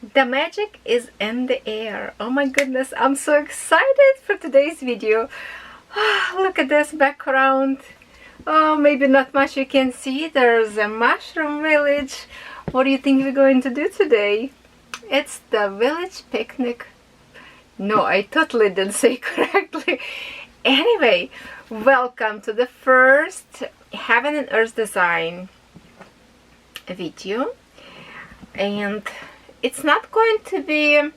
The magic is in the air. Oh my goodness, I'm so excited for today's video. Look at this background. Oh, maybe not much you can see. There's a mushroom village. What do you think we're going to do today? It's the village picnic. No, I totally didn't say correctly. Anyway, welcome to the first Heaven and Earth Design video. And it's not going to be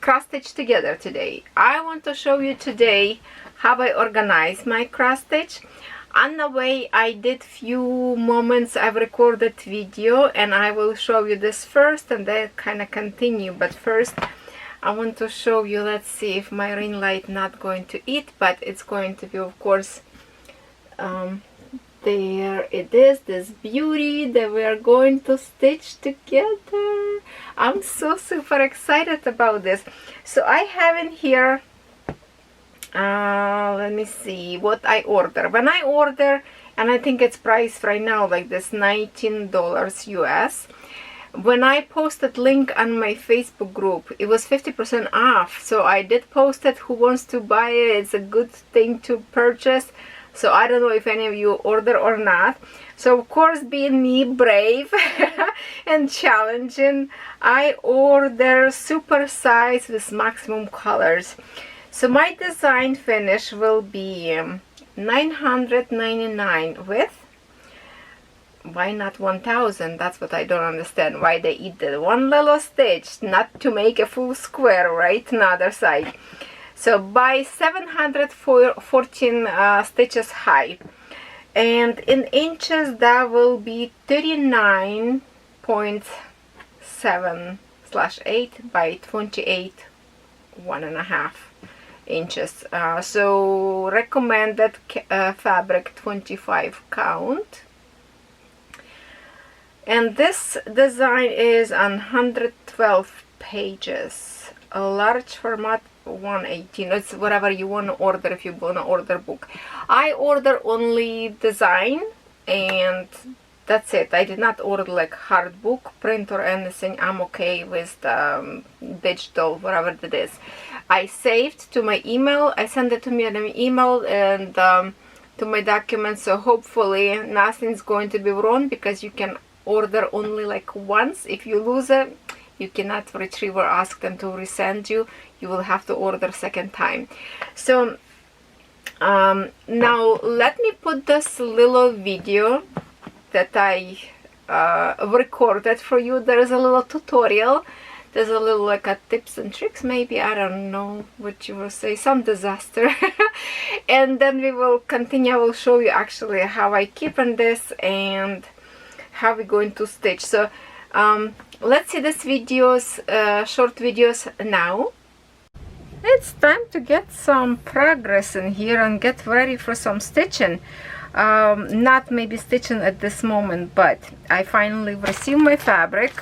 cross stitch together today. I want to show you today how I organize my cross stitch. On the way, I did few moments I've recorded video, and I will show you this first and then kind of continue. But first I want to show you, let's see if my ring light not going to eat, but it's going to be, of course, there it is, this beauty that we are going to stitch together. I'm so super excited about this. So I have in here, let me see what I order. When I order, and I think it's priced right now like this $19 US. When I posted link on my Facebook group, it was 50% off. So I did post it. Who wants to buy it? It's a good thing to purchase. So I don't know if any of you order or not. So of course, being me, brave and challenging, I order super size with maximum colors. So my design finish will be $999 with, why not 1000? That's what I don't understand, why they eat the one little stitch, not to make a full square, right? Another side. So by 714 stitches high, and in inches that will be 39.7/8 by 28 1.5 inches. So recommended fabric 25 count. And this design is on 112 pages, a large format 118. It's whatever you want to order. If you want to order book, I order only design and that's it. I did not order like hard book, print or anything. I'm okay with the digital, whatever it is. I saved to my email. I sent it to me on an email and to my documents. So hopefully nothing's going to be wrong, because you can order only like once. If you lose it, you cannot retrieve or ask them to resend you. You will have to order second time. So now let me put this little video that I recorded for you. There is a little tutorial. There's a little like a tips and tricks, maybe, I don't know what you will say, some disaster. And then we will continue. I will show you actually how I keep on this and how we're going to stitch. So let's see this videos, short videos now. It's time to get some progress in here and get ready for some stitching. Not maybe stitching at this moment, but I finally received my fabric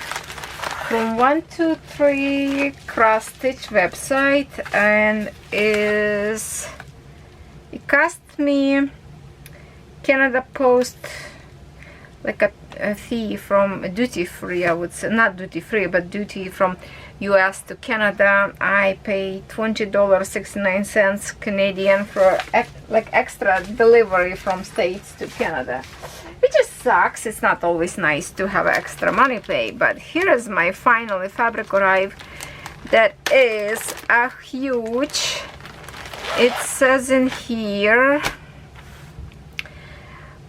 from 123 cross stitch website, and it cost me Canada Post like a fee from duty free, I would say, not duty free, but duty from US to Canada. I pay $20.69 Canadian for like extra delivery from States to Canada, which just sucks. It's not always nice to have extra money pay. But here is my finally fabric arrived. That is a huge, it says in here,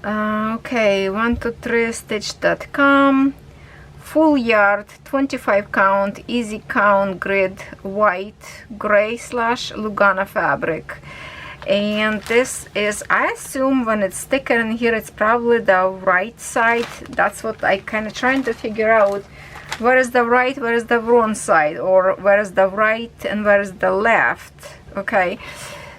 okay, 123stitch.com, full yard, 25 count, easy count, grid, white, gray / Lugana fabric. And this is, I assume when it's thicker in here, it's probably the right side. That's what I kind of trying to figure out. Where is the right, where is the wrong side, or where is the right and where is the left? Okay,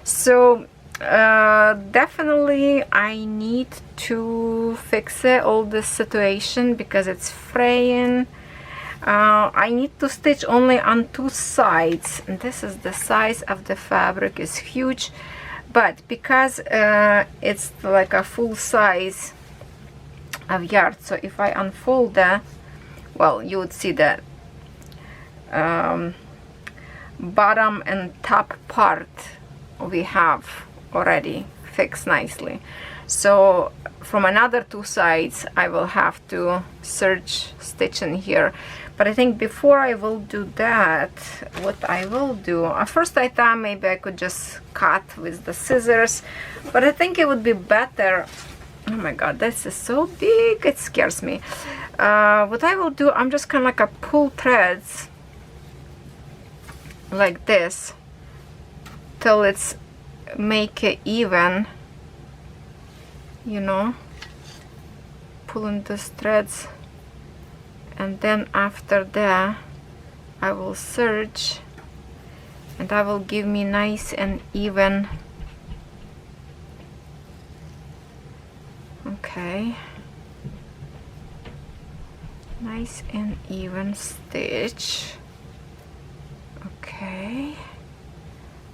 so definitely I need to fix it, all this situation, because it's fraying. I need to stitch only on two sides, and this is the size of the fabric, is huge, but because it's like a full size of yard, so if I unfold that, well, you would see that bottom and top part we have already fixed nicely. So from another two sides I will have to serge stitch in here. But I think before I will do that, what I will do, at first I thought maybe I could just cut with the scissors, but I think it would be better. Oh my god, this is so big, it scares me. What I will do, I'm just kind of like a pull threads like this till it's make it even, you know, pulling these threads, and then after that I will serge and that will give me nice and even. Okay, nice and even stitch. Okay,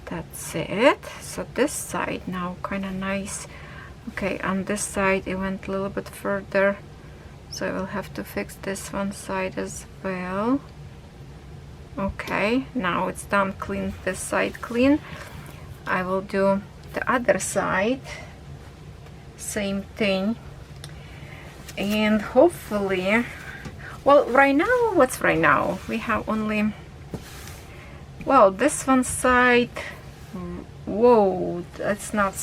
that's it. So this side now kind of nice. Okay, on this side it went a little bit further, so I will have to fix this one side as well. Okay, now it's done. Clean this side clean. I will do the other side, same thing, and hopefully, well, right now, what's right now? We have only, well, this one side, whoa, that's not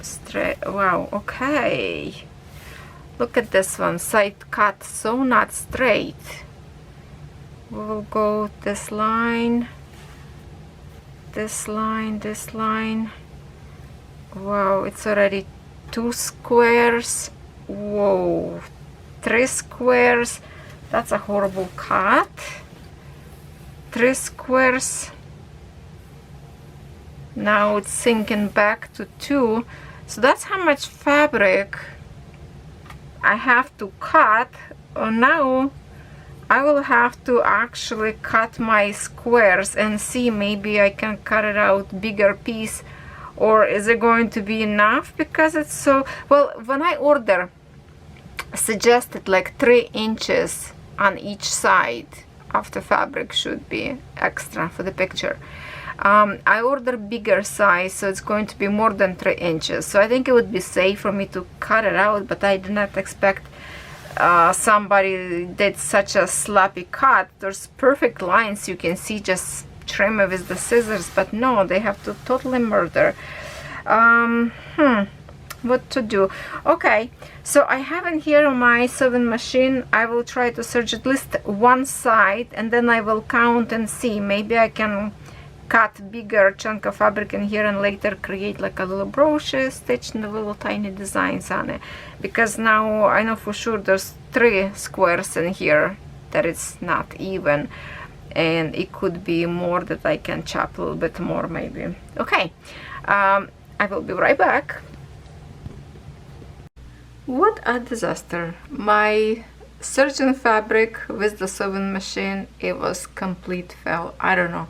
straight. Wow, okay, look at this one side cut, so not straight. We will go this line, this line, this line. Wow, it's already 2 squares. Whoa, 3 squares. That's a horrible cut. 3 squares. Now it's sinking back to 2. So that's how much fabric I have to cut. Now I will have to actually cut my squares and see, maybe I can cut it out bigger piece, or is it going to be enough? Because it's so, well, when I order suggested like 3 inches on each side of the fabric should be extra for the picture. I order bigger size, so it's going to be more than 3 inches, so I think it would be safe for me to cut it out, but I did not expect somebody did such a sloppy cut. There's perfect lines, you can see, just trim it with the scissors, but no, they have to totally murder. What to do? Okay, so I have in here on my sewing machine, I will try to serge at least one side, and then I will count and see, maybe I can cut bigger chunk of fabric in here and later create like a little brooch stitch and the little tiny designs on it, because now I know for sure there's 3 squares in here that it's not even, and it could be more that I can chop a little bit more maybe. Okay, I will be right back. What a disaster. My serging fabric with the sewing machine, it was complete fail. I don't know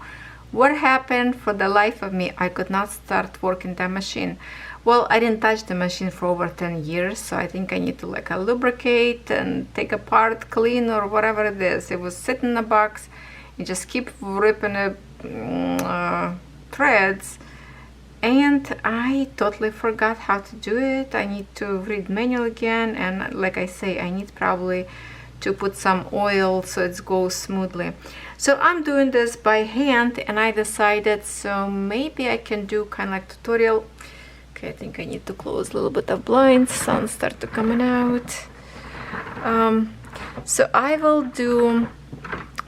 what happened. For the life of me, I could not start working that machine. Well, I didn't touch the machine for over 10 years, so I think I need to like lubricate and take apart, clean, or whatever it is. It was sitting in a box, you just keep ripping threads, and I totally forgot how to do it. I need to read manual again, and like I say, I need probably to put some oil so it goes smoothly. So I'm doing this by hand, and I decided, so maybe I can do kind of like tutorial. Okay, I think I need to close a little bit of blinds, sun start to coming out. So I will do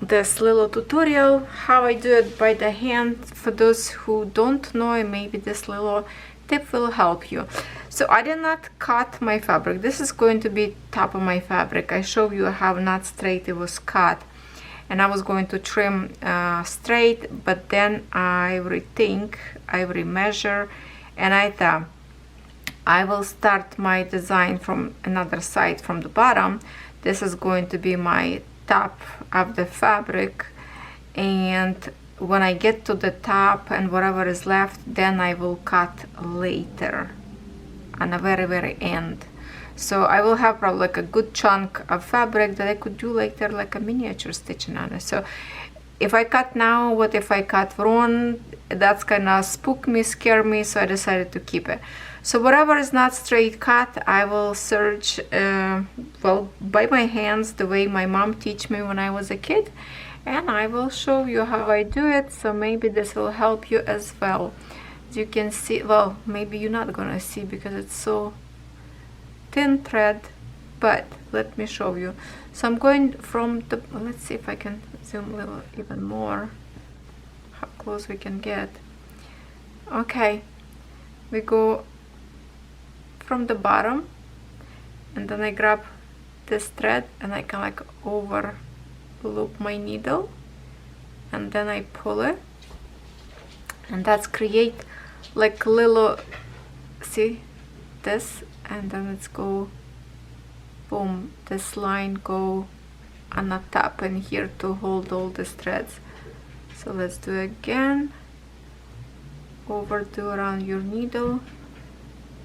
this little tutorial how I do it by the hand. For those who don't know, maybe this little tip will help you. So I did not cut my fabric. This is going to be top of my fabric. I show you how not straight it was cut, and I was going to trim straight, but then I rethink, I remeasure, and I thought I will start my design from another side, from the bottom. This is going to be my top of the fabric, and when I get to the top and whatever is left, then I will cut later on the very end. So I will have probably like a good chunk of fabric that I could do later, like a miniature stitching on it. So if I cut now, what if I cut wrong? That's kind of spook me, scare me, so I decided to keep it. So whatever is not straight cut, I will serge, well, by my hands, the way my mom teach me when I was a kid, and I will show you how I do it, so maybe this will help you as well. As you can see, well, maybe you're not gonna see because it's so thin thread, but let me show you. So I'm going from the, let's see if I can zoom a little even more, how close we can get. Okay, we go from the bottom, and then I grab this thread and I can like over loop my needle, and then I pull it, and that's create like little, see this, and then it's go boom, this line go on the top and here to hold all these threads. So let's do it again. Overdo around your needle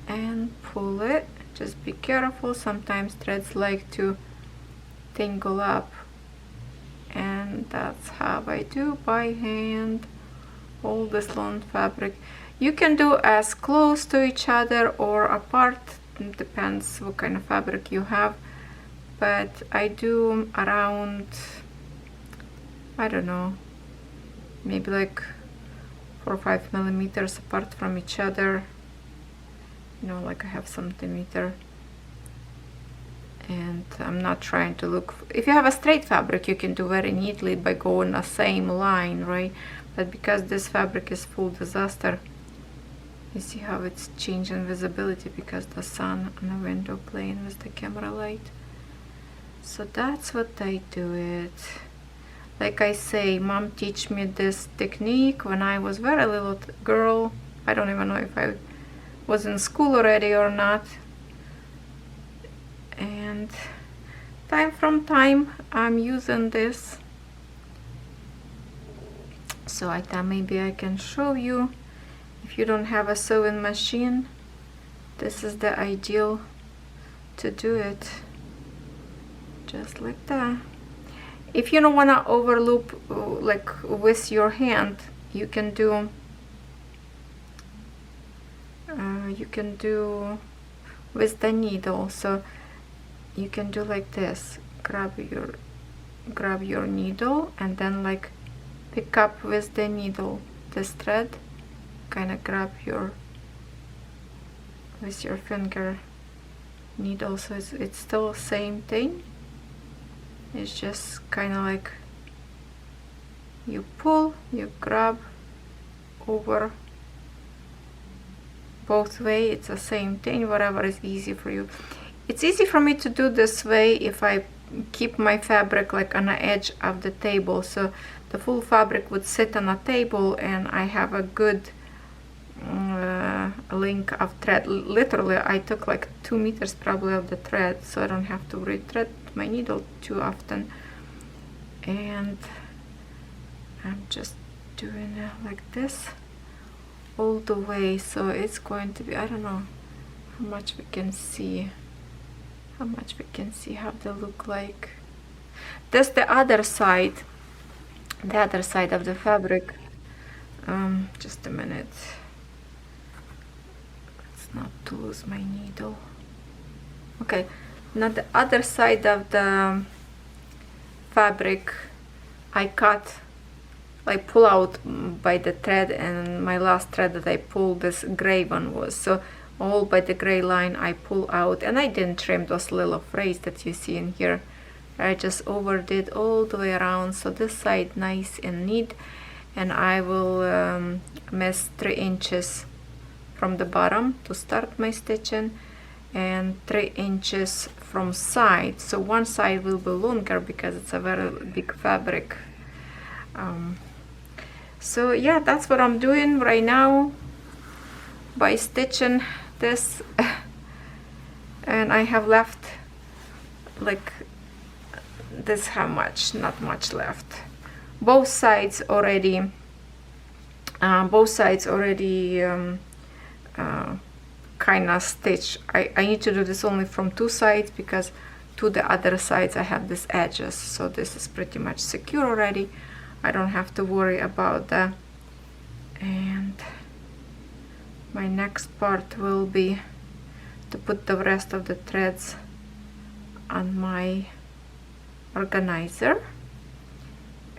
and pull it. Just be careful, sometimes threads like to tangle up, and that's how I do by hand all this long fabric. You can do as close to each other or apart, it depends what kind of fabric you have, but I do around, I don't know, maybe like 4 or 5 millimeters apart from each other. You know, like I have centimeter, and I'm not trying to look, if you have a straight fabric you can do very neatly by going the same line, right? But because this fabric is full disaster, you see how it's changing visibility because the sun on the window playing with the camera light. So that's what I do it. Like I say, mom teach me this technique when I was very little girl. I don't even know if I was in school already or not, and time from time I'm using this. So I thought maybe I can show you, if you don't have a sewing machine, this is the ideal to do it, just like that. If you don't want to overloop like with your hand, you can do with the needle. So you can do like this, grab your needle and then like pick up with the needle this thread, kind of grab with your finger needle, so it's still the same thing. It's just kind of like you pull, you grab over, both way it's the same thing, whatever is easy for you. It's easy for me to do this way if I keep my fabric like on the edge of the table, so the full fabric would sit on a table and I have a good length of thread. Literally I took like 2 meters probably of the thread, so I don't have to rethread my needle too often. And I'm just doing it like this all the way, so it's going to be, I don't know how much we can see, how they look like. That's the other side of the fabric. Just a minute, let's not to lose my needle. Okay, now the other side of the fabric I cut, I pull out by the thread, and my last thread that I pulled, this gray one was, so all by the gray line I pull out, and I didn't trim those little frays that you see in here. I just overdid all the way around, so this side nice and neat. And I will mesh 3 inches from the bottom to start my stitching, and 3 inches from side, so one side will be longer because it's a very big fabric. So yeah, that's what I'm doing right now by stitching this. And I have left like this, how much, not much left. Both sides already kind of stitch. I need to do this only from 2 sides because to the other sides I have these edges, so this is pretty much secure already. I don't have to worry about that. And my next part will be to put the rest of the threads on my organizer,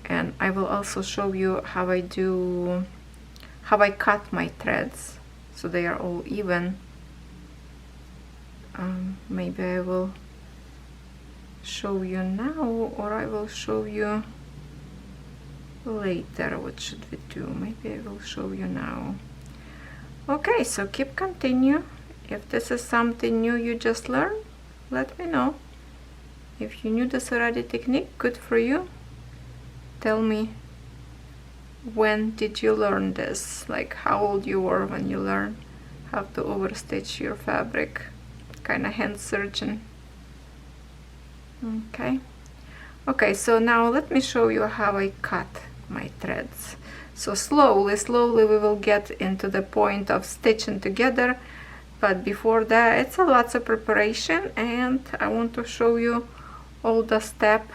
and I will also show you how I cut my threads so they are all even. Maybe I will show you now, or I will show you later. What should we do? Maybe I will show you now. Okay, so keep continue. If this is something new you just learned, let me know. If you knew this already technique, good for you. Tell me, when did you learn this? Like how old you were when you learned how to overstitch your fabric. Kind of hand surgeon. Okay, so now let me show you how I cut my threads. So slowly we will get into the point of stitching together, but before that it's a lots of preparation, and I want to show you all the steps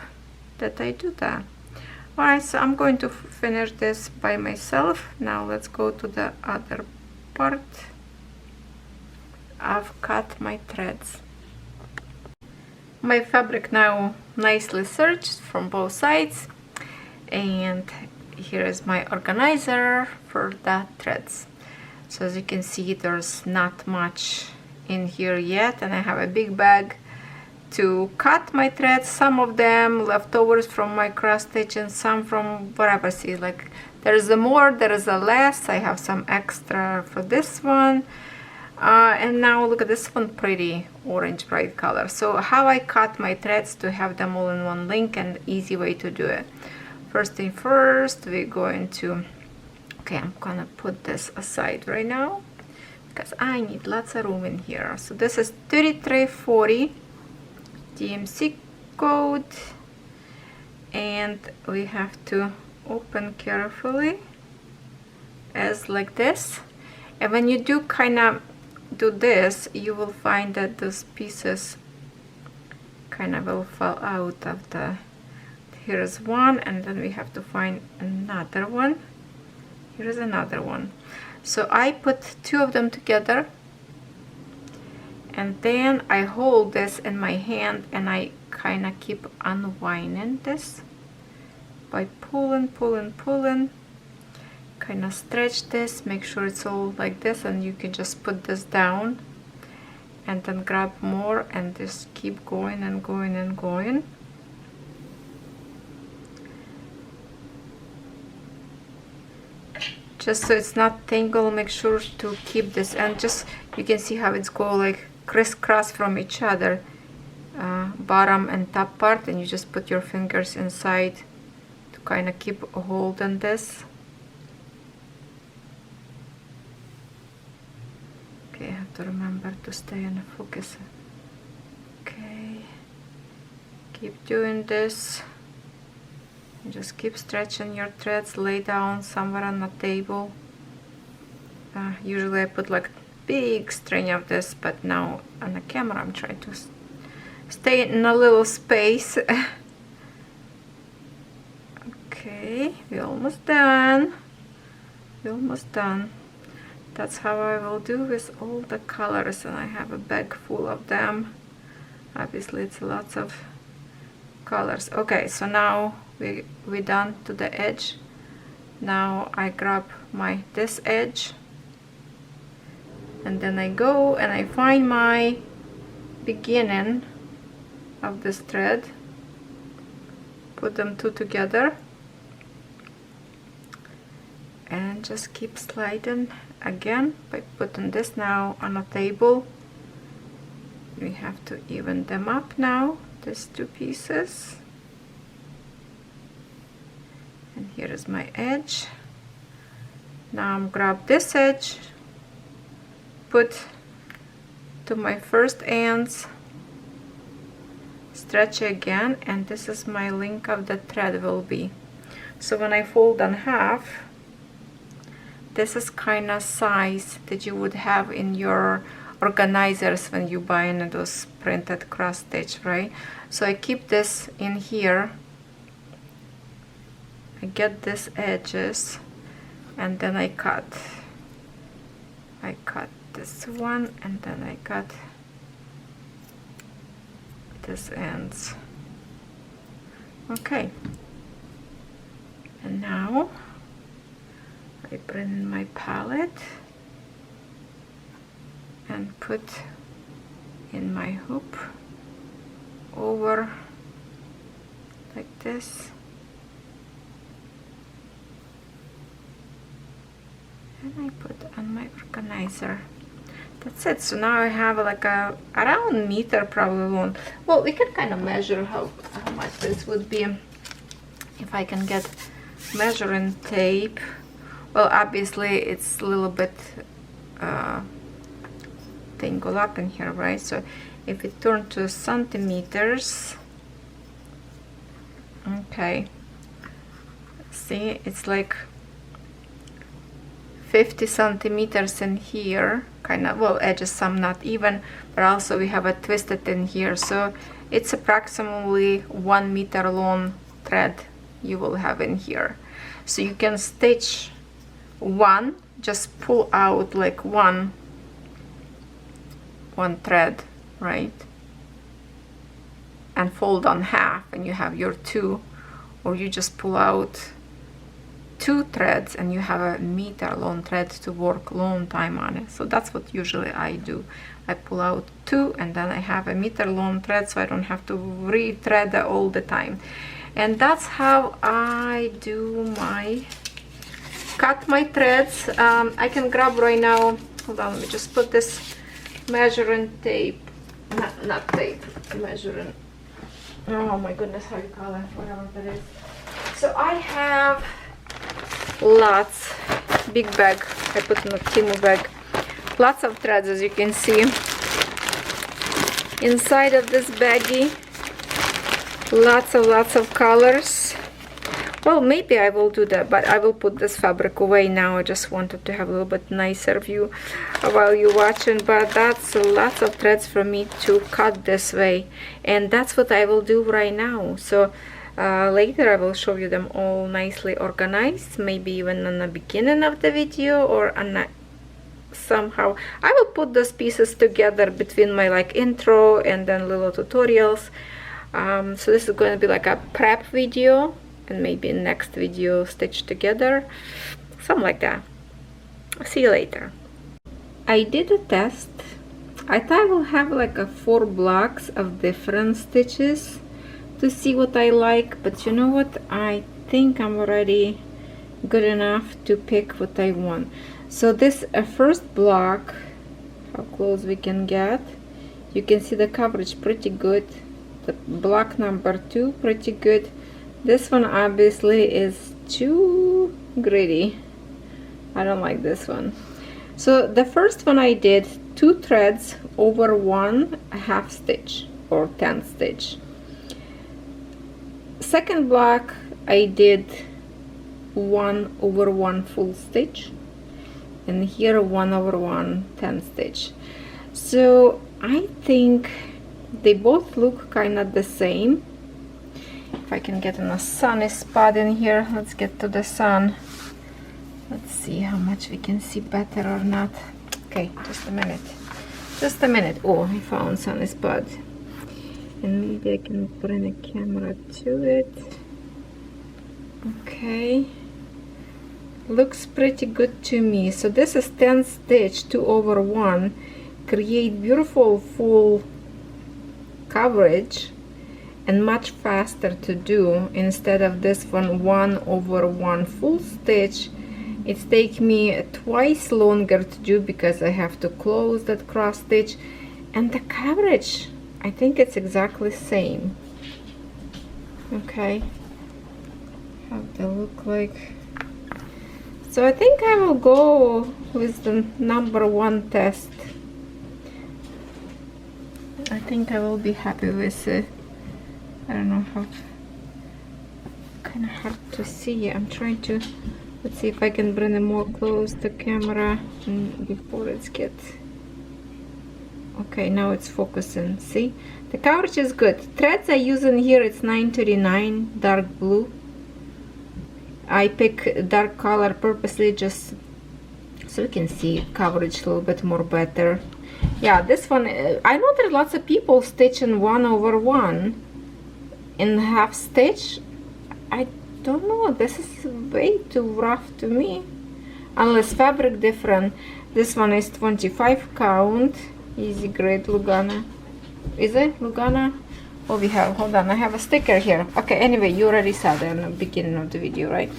that I do that. Alright, so I'm going to finish this by myself. Now let's go to the other part. I've cut my threads. My fabric now nicely serged from both sides, and here is my organizer for the threads. So as you can see, there's not much in here yet, and I have a big bag to cut my threads. Some of them leftovers from my cross stitch and some from whatever. See, like there is a more, there is a less. I have some extra for this one. And now look at this one, pretty orange bright color. So how I cut my threads to have them all in one link, and easy way to do it. First thing first, we're going to, okay, I'm gonna put this aside right now because I need lots of room in here. So this is 3340 DMC code, and we have to open carefully as like this. And when you do kind of do this, you will find that those pieces kind of will fall out of the, here's one, and then we have to find another one. Here's another one. So I put two of them together, and then I hold this in my hand and I kind of keep unwinding this by pulling, kind of stretch this, make sure it's all like this, and you can just put this down and then grab more and just keep going and going and going. Just so it's not tangled, make sure to keep this, and just you can see how it's go like crisscross from each other, bottom and top part, and you just put your fingers inside to kind of keep a hold on this. Okay, I have to remember to stay in focus. Okay, keep doing this. Just keep stretching your threads, lay down somewhere on the table. Usually I put like big string of this, but now on the camera I'm trying to stay in a little space. Okay, we're almost done. We're almost done. That's how I will do with all the colors, and I have a bag full of them. Obviously it's lots of colors. Okay, so now we're done to the edge. Now I grab this edge, and then I go and I find my beginning of this thread, put them two together, and just keep sliding again by putting this now on a table. We have to even them up now, these two pieces. And here is my edge. Now I'm grab this edge, put to my first ends, stretch again, and this is my length of the thread will be. So when I fold in half, this is kind of size that you would have in your organizers when you buy in those printed cross stitch, right? So I keep this in here. get these edges, and then I cut this one, and then I cut these ends. Okay, and now I bring in my palette and put in my hoop over like this, and I put on my organizer. That's it. So now I have like a around meter probably. Well, we can kind of measure how much this would be if I can get measuring tape. Well, obviously it's a little bit tangled up in here, right? So if it turned to centimeters, okay, see, it's like 50 centimeters in here, kind of, well, edges some not even, but also we have a twisted in here, so it's approximately 1 meter long thread you will have in here. So you can stitch one, just pull out like one thread, right, and fold on half, and you have your two, or you just pull out 2 threads and you have a meter long thread to work long time on it. So that's what usually I do. I pull out 2 and then I have a meter long thread, so I don't have to re-thread all the time. And that's how I do cut my threads. I can grab right now, hold on, let me just put this measuring tape, not tape, measuring, oh my goodness, how you call it, whatever that is. So I have lots, big bag, I put in a Timu bag, lots of threads, as you can see inside of this baggie. Lots of colors. Well, maybe I will do that, but I will put this fabric away now. I just wanted to have a little bit nicer view while you're watching, but that's lots of threads for me to cut this way, and that's what I will do right now. So later I will show you them all nicely organized, maybe even in the beginning of the video, or on somehow I will put those pieces together between my like intro and then little tutorials. So this is going to be like a prep video, and maybe next video stitched together, something like that. See you later. I did a test. I thought I will have like a 4 blocks of different stitches to see what I like, but you know what, I think I'm already good enough to pick what I want. So this first block, how close we can get, you can see the coverage pretty good. The block number 2 pretty good. This one obviously is too gritty. I don't like this one. So the first one I did 2 threads over 1 half stitch or 10 stitch. Second block I did 1 over 1 full stitch, and here 1 over 1 10 stitch. So I think they both look kind of the same. If I can get in a sunny spot in here, let's get to the sun. Let's see how much we can see better or not. Okay, just a minute. Oh, I found sunny spot, and maybe I can bring a camera to it. Okay, looks pretty good to me. So this is 10 stitch 2 over 1, create beautiful full coverage, and much faster to do. Instead of this one 1 over 1 full stitch, it's take me twice longer to do because I have to close that cross stitch, and the coverage, I think it's exactly same. Okay, how they look like. So I think I will go with the number 1 test. I think I will be happy with it. I don't know how, kind of hard to see. I'm trying to, let's see if I can bring it more close to the camera before it's get. Okay, now it's focusing. See, the coverage is good. Threads I use in here, it's 939 dark blue. I pick dark color purposely just so you can see coverage a little bit more better. Yeah, this one, I know there are lots of people stitching 1/1 in half stitch. I don't know, this is way too rough to me, unless fabric different. This one is 25 count, easy grade Lugana. Is it Lugana? Oh, we have, hold on, I have a sticker here. Okay, anyway, you already saw that in the beginning of the video, right?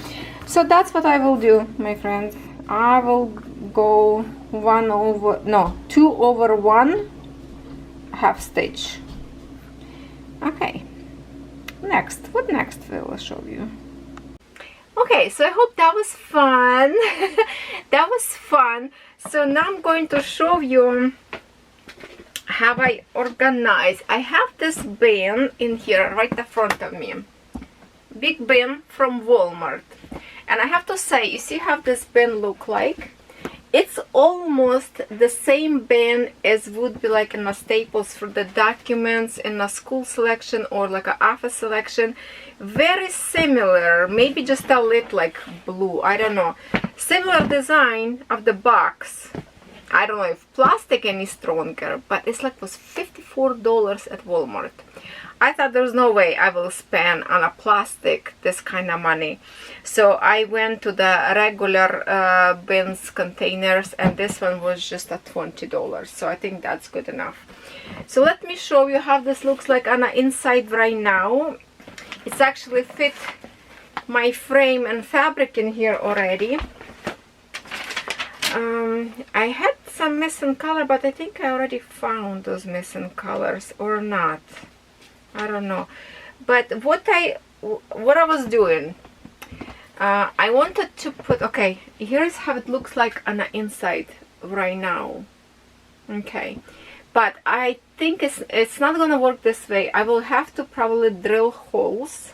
So that's what I will do, my friend. I will go 2/1 half stitch. Okay, next, what next will I show you? Okay, so I hope that was fun. That was fun. So now I'm going to show you how I organize. I have this bin in here right in front of me, big bin from Walmart. And I have to say, you see how this bin look like? It's almost the same bin as would be like in the Staples for the documents in a school selection or like an office selection. Very similar, maybe just a little like blue, I don't know. Similar design of the box. I don't know if plastic any stronger, but it's like was $54 at Walmart. I thought there's no way I will spend on a plastic this kind of money. So I went to the regular bins containers, and this one was just at $20. So I think that's good enough. So let me show you how this looks like on the inside right now. It's actually fit my frame and fabric in here already. I had some missing color, but I think I already found those missing colors or not. I don't know. But what I was doing, I wanted to put, okay, here's how it looks like on the inside right now. Okay, but I think it's not gonna work this way. I will have to probably drill holes.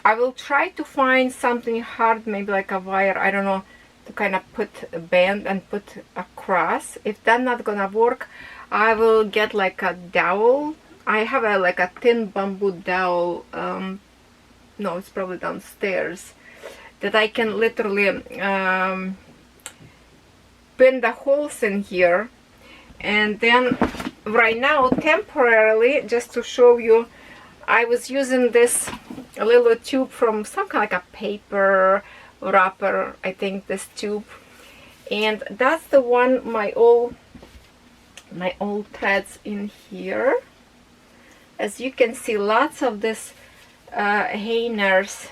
I will try to find something hard, maybe like a wire, I don't know, to kind of put a band and put across. If that's not gonna work, I will get like a dowel. I have like a thin bamboo dowel, no, it's probably downstairs, that I can literally pin the holes in here. And then right now, temporarily, just to show you, I was using this little tube from some kind of like a paper wrapper, I think, this tube. And that's the one, my old threads in here. As you can see, lots of this hangers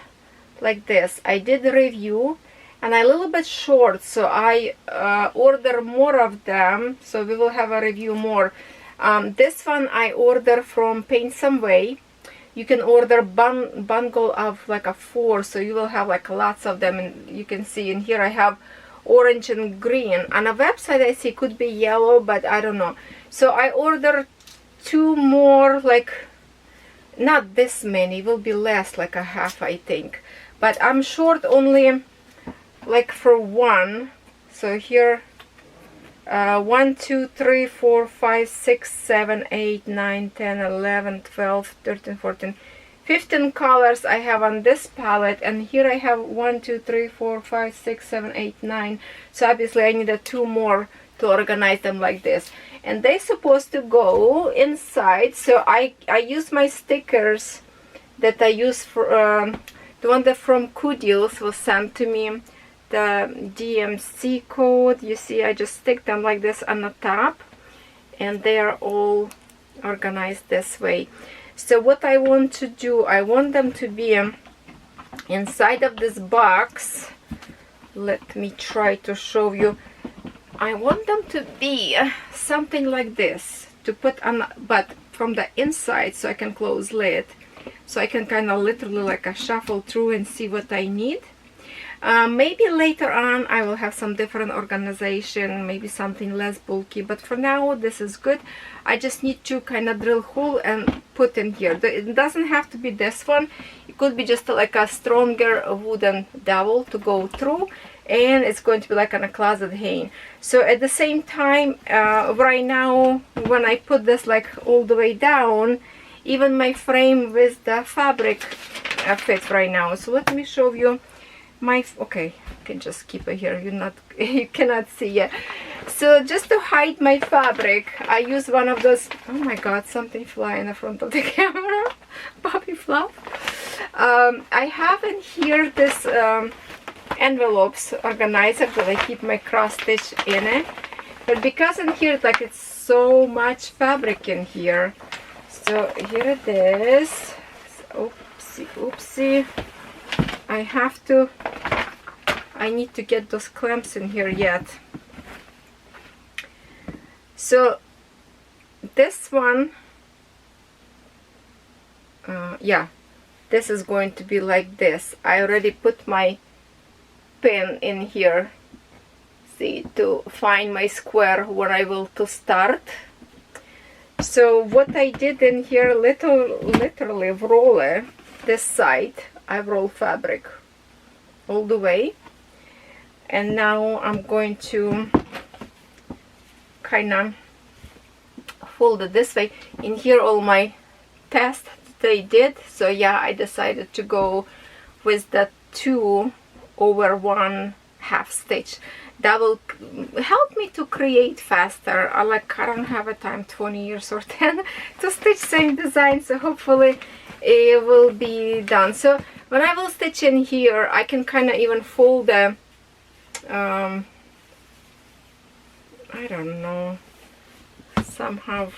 like this. I did review, and I'm a little bit short, so I order more of them, so we will have a review more. This one I order from Paint Some Way. You can order bundle of like a 4, so you will have like lots of them. And you can see in here I have orange and green. On a website I see could be yellow, but I don't know. So I ordered 2 more, like not this many, will be less, like a half I think, but I'm short only like for 1. So here 1 2 3 4 5 6 7 8 9 10 11 12 13 14 15 colors I have on this palette, and here I have 1 2 3 4 5 6 7 8 9. So obviously I needed 2 more to organize them like this, and they're supposed to go inside. So I use my stickers that I use for the one that from COODEALS was sent to me, the DMC code. You see, I just stick them like this on the top, and they are all organized this way. So what I want to do, I want them to be inside of this box. Let me try to show you. I want them to be something like this to put on, but from the inside, so I can close lid, so I can kind of literally like a shuffle through and see what I need. Maybe later on I will have some different organization, maybe something less bulky, but for now this is good. I just need to kind of drill hole and put in here. It doesn't have to be this one, it could be just like a stronger wooden dowel to go through, and it's going to be like on a closet hang. So at the same time, right now when I put this like all the way down, even my frame with the fabric fits right now. So let me show you okay, I can just keep it here, you cannot see it. So just to hide my fabric, I use one of those, oh my god, something fly in the front of the camera, puppy fluff. I have in here this envelopes organizer that I keep my cross stitch in it, but because in here like it's so much fabric in here, so here it is. Oopsie, oopsie. I need to get those clamps in here yet. So this one, yeah, this is going to be like this. I already put my pin in here, see, to find my square where I will to start. So what I did in here, literally roll it, this side, I roll fabric all the way, and now I'm going to kind of fold it this way. In here all my tests they did, so yeah, I decided to go with the 2 over 1 half stitch. That will help me to create faster. I don't have a time, 20 years or 10 to stitch same design, so hopefully it will be done. So when I will stitch in here, I can kind of even fold the I don't know, somehow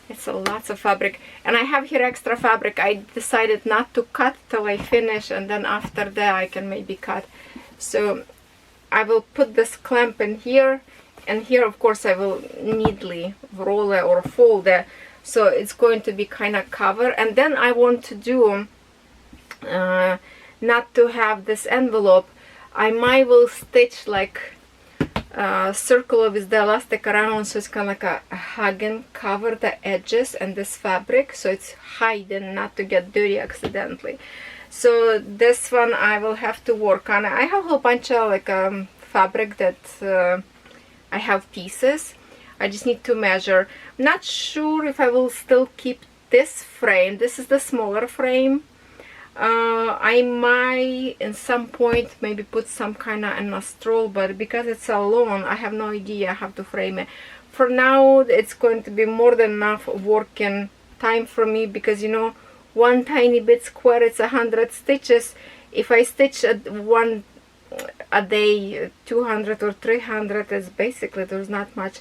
it's a lots of fabric, and I have here extra fabric. I decided not to cut till I finish, and then after that I can maybe cut. So I will put this clamp in here, and here of course I will neatly roll it or fold it, so it's going to be kind of covered. And then I want to do not to have this envelope, I might will stitch like a circle with the elastic around, so it's kind of like a hug and cover the edges and this fabric, so it's hidden, not to get dirty accidentally. So this one I will have to work on. I have a whole bunch of like fabric that I have pieces. I just need to measure. I'm not sure if I will still keep this frame. This is the smaller frame. I might in some point maybe put some kind of in a stroll, but because it's alone, I have no idea how to frame it. For now, it's going to be more than enough working time for me, because you know, one tiny bit square, it's 100 stitches. If I stitch one a day, 200 or 300, is basically, there's not much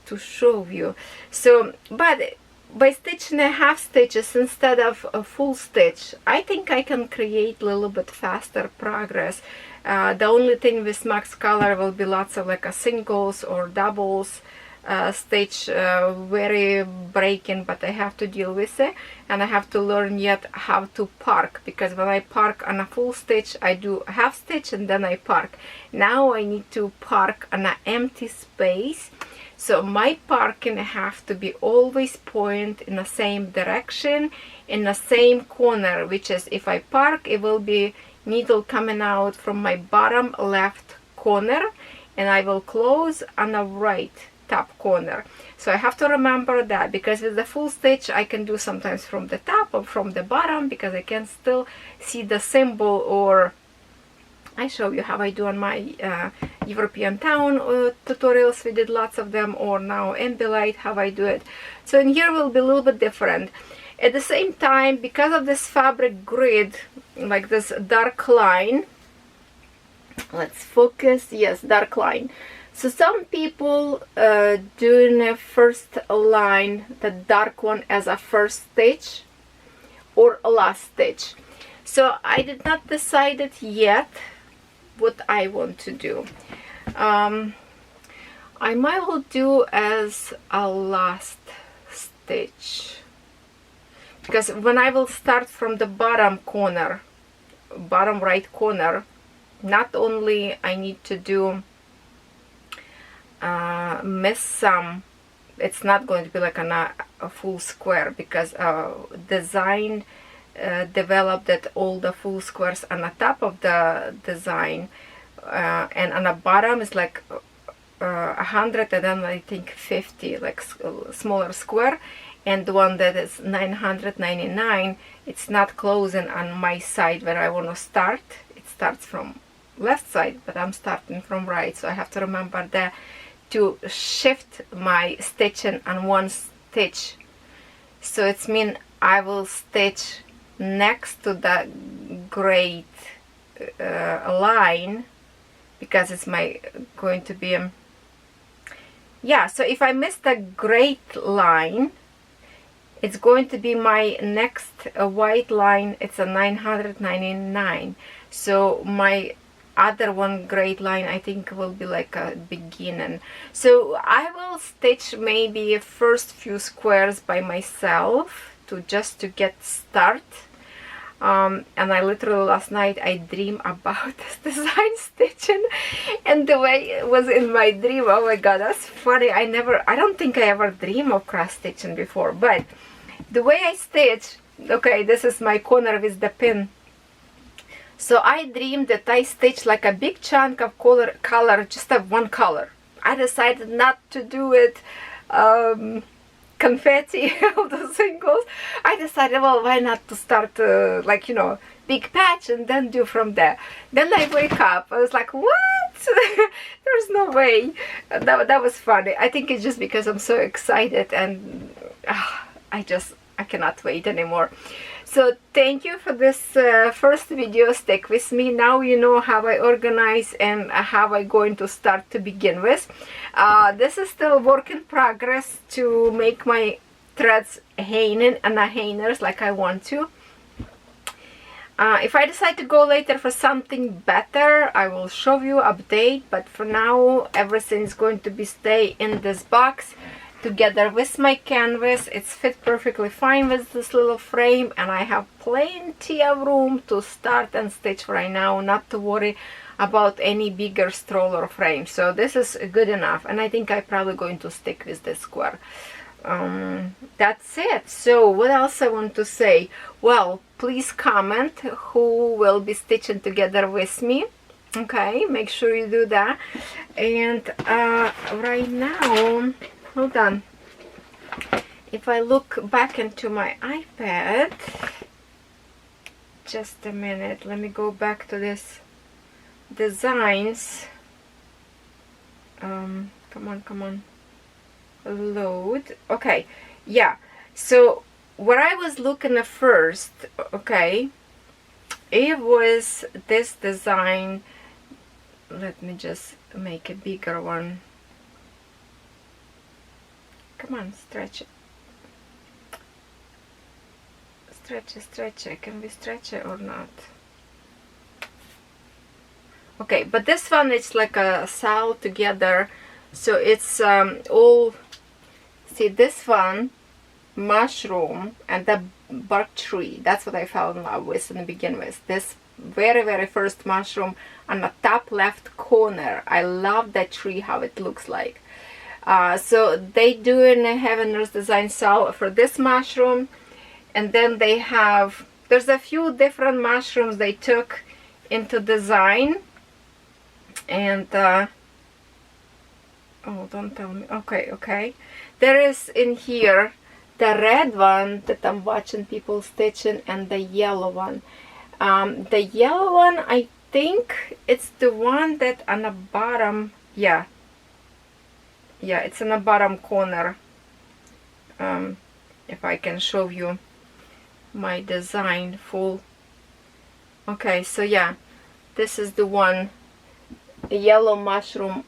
to show you. So, but by stitching a half stitches instead of a full stitch, I think I can create a little bit faster progress. The only thing with max color will be lots of like a singles or doubles stitch, very breaking, but I have to deal with it, and I have to learn yet how to park, because when I park on a full stitch, I do a half stitch and then I park. Now I need to park on an empty space. So my parking have to be always point in the same direction, in the same corner, which is if I park, it will be needle coming out from my bottom left corner, and I will close on the right top corner. So I have to remember that, because with the full stitch I can do sometimes from the top or from the bottom, because I can still see the symbol, or I show you how I do on my European town tutorials. We did lots of them, or now Ambilight, how I do it. So in here will be a little bit different. At the same time, because of this fabric grid, like this dark line, let's focus, yes, dark line. So some people doing a first line, the dark one, as a first stitch or a last stitch. So I did not decide it yet what I want to do. I might will do as a last stitch, because when I will start from the bottom corner, bottom right corner, not only I need to do miss some, it's not going to be like a full square, because design developed that all the full squares on the top of the design, and on the bottom is like 100, and then I think 50, like smaller square, and the one that is 999, it's not closing on my side where I want to start. It starts from left side, but I'm starting from right, so I have to remember that to shift my stitching on one stitch. So it's mean I will stitch next to the great line, because it's my going to be yeah, so if I miss the great line, it's going to be my next white line. It's a 999. So my other one great line, I think, will be like a beginning. So I will stitch maybe first few squares by myself to just to get start. And I literally last night I dreamed about this design stitching, and the way it was in my dream, oh my god, that's funny. I don't think I ever dreamed of cross stitching before, but the way I stitch, okay, this is my corner with the pin. So I dreamed that I stitched like a big chunk of color, just of one color. I decided not to do it confetti of the singles. I decided, well, why not to start like, you know, big patch and then do from there. Then I wake up, I was like, what? There's no way. That was funny. I think it's just because I'm so excited, and I cannot wait anymore. So thank you for this first video. Stick with me. Now you know how I organize and how I'm going to start to begin with. This is still work in progress to make my threads hanging and not hangers like I want to. If I decide to go later for something better, I will show you, update, but for now everything is going to be stay in this box together with my canvas. It's fit perfectly fine with this little frame, and I have plenty of room to start and stitch right now, not to worry about any bigger stroller frame. So this is good enough, and I think I'm probably going to stick with this square. That's it. So what else I want to say? Well, please comment who will be stitching together with me. Okay, make sure you do that. And right now, hold on, if I look back into my iPad, just a minute, let me go back to this designs. Come on, load. Okay, yeah, so what I was looking at first, okay, it was this design. Let me just make a bigger one. Come on, stretch it. Stretch it. Can we stretch it or not? Okay, but this one is like a saw together. So it's all, see, this one, mushroom, and the bark tree. That's what I fell in love with in the beginning with. This very first mushroom on the top left corner. I love that tree, how it looks like. So they do in a Heaveners design saw for this mushroom, and then they have, there's a few different mushrooms they took into design, and oh, don't tell me. Okay, there is in here the red one that I'm watching people stitching, and the yellow one. The yellow one, I think it's the one that on the bottom, yeah, it's in the bottom corner. If I can show you my design full. Okay, so yeah, this is the one, the yellow mushroom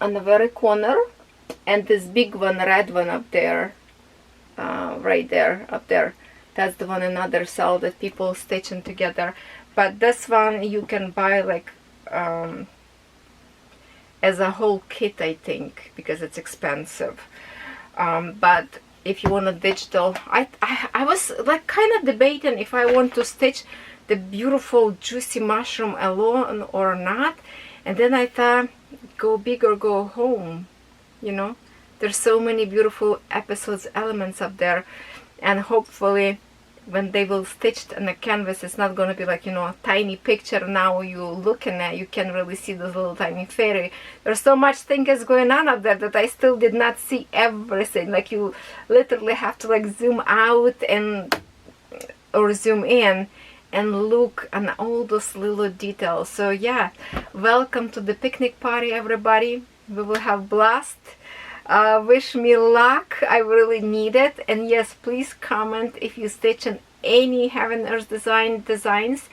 on the very corner, and this big one, red one up there, right there, up there. That's the one, another cell that people stitching together. But this one you can buy like as a whole kit, I think, because it's expensive. But if you want a digital, I was like kind of debating if I want to stitch the beautiful juicy mushroom alone or not. And then I thought, go big or go home, you know. There's so many beautiful episodes, elements up there, and hopefully when they will stitched on the canvas, it's not going to be like, you know, a tiny picture. Now you looking at, you can really see this little tiny fairy. There's so much things going on up there that I still did not see everything. Like, you literally have to like zoom out and or zoom in and look at all those little details. So yeah, welcome to the picnic party, everybody. We will have blast. Wish me luck. I really need it. And yes, please comment if you stitch in any Heaven Earth designs,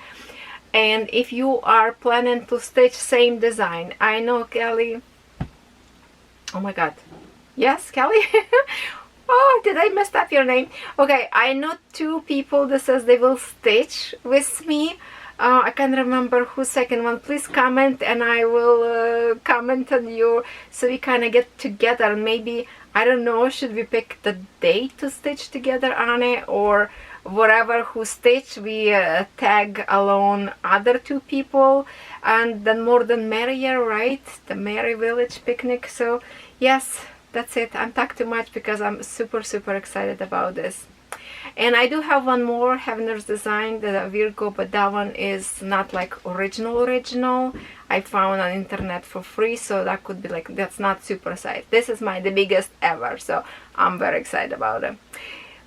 and if you are planning to stitch same design. I know Kelly. Oh my god. Yes, Kelly. Oh, did I mess up your name? Okay, I know 2 people that says they will stitch with me. I can't remember who's second one. Please comment and I will comment on you, so we kind of get together. Maybe, I don't know, should we pick the date to stitch together on it, or whatever who stitch, we tag along other 2 people, and then more than merrier, right? The Merry Village picnic. So yes, that's it. I'm talking too much because I'm super excited about this. And I do have one more Heaven Earth design, the Virgo, but that one is not like original. I found on internet for free, so that could be like, that's not Supersize. This is the biggest ever, so I'm very excited about it.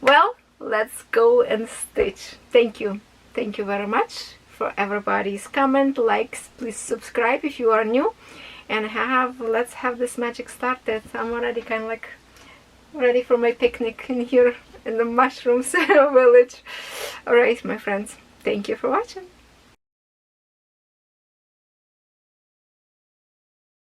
Well, let's go and stitch. Thank you very much for everybody's comment, likes. Please subscribe if you are new, and let's have this magic started. I'm already kind of like ready for my picnic in here in the mushrooms village. Alright, my friends, thank you for watching.